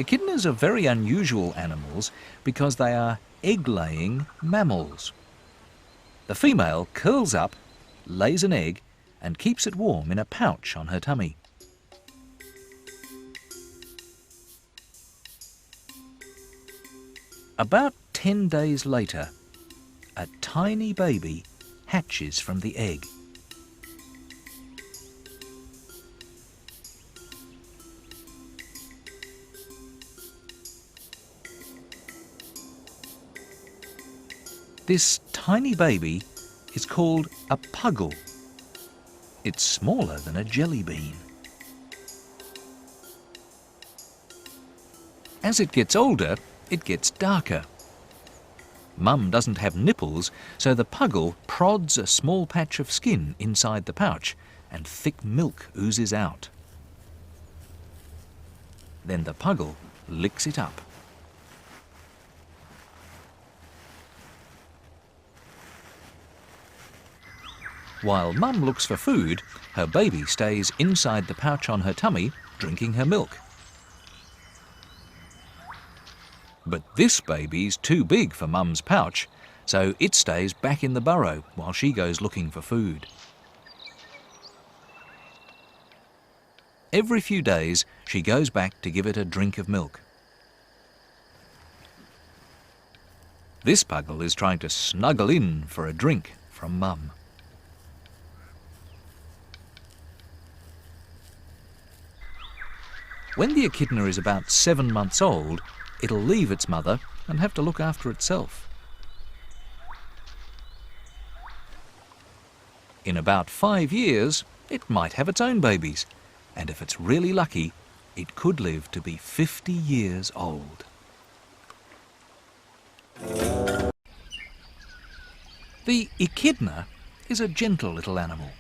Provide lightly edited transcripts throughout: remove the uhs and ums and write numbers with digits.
Echidnas are very unusual animals because they are egg-laying mammals. The female curls up, lays an egg and keeps it warm in a pouch on her tummy. About 10 days later, a tiny baby hatches from the egg. This tiny baby is called a puggle. It's smaller than a jelly bean. As it gets older, it gets darker. Mum doesn't have nipples, so the puggle prods a small patch of skin inside the pouch and thick milk oozes out. Then the puggle licks it up. While Mum looks for food, her baby stays inside the pouch on her tummy, drinking her milk. But this baby's too big for Mum's pouch, so it stays back in the burrow while she goes looking for food. Every few days, she goes back to give it a drink of milk. This puggle is trying to snuggle in for a drink from Mum. When the echidna is about 7 months old, it'll leave its mother and have to look after itself. In about 5 years, it might have its own babies, and if it's really lucky, it could live to be 50 years old. The echidna is a gentle little animal.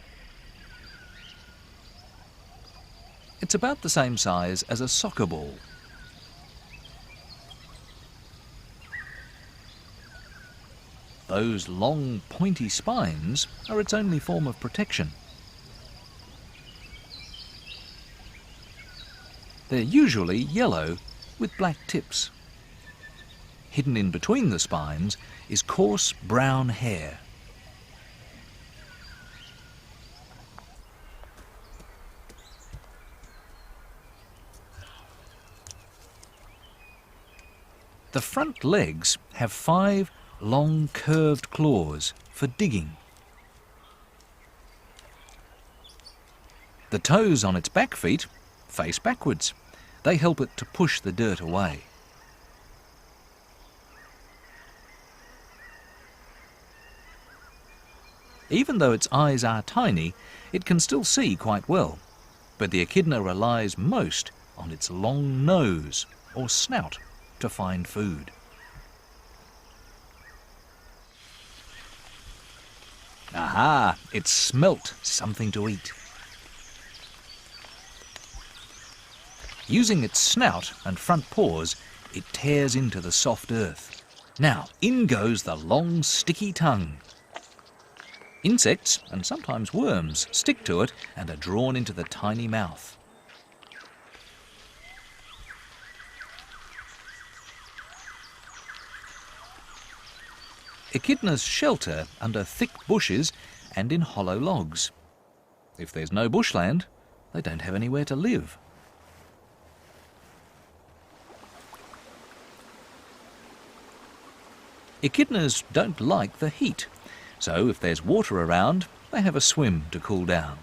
It's about the same size as a soccer ball. Those long, pointy spines are its only form of protection. They're usually yellow with black tips. Hidden in between the spines is coarse brown hair. The front legs have 5 long curved claws for digging. The toes on its back feet face backwards. They help it to push the dirt away. Even though its eyes are tiny, it can still see quite well, but the echidna relies most on its long nose or snout to find food. Aha! It smelt something to eat. Using its snout and front paws, it tears into the soft earth. Now, in goes the long, sticky tongue. Insects, and sometimes worms, stick to it and are drawn into the tiny mouth. Echidnas shelter under thick bushes and in hollow logs. If there's no bushland, they don't have anywhere to live. Echidnas don't like the heat, so if there's water around, they have a swim to cool down.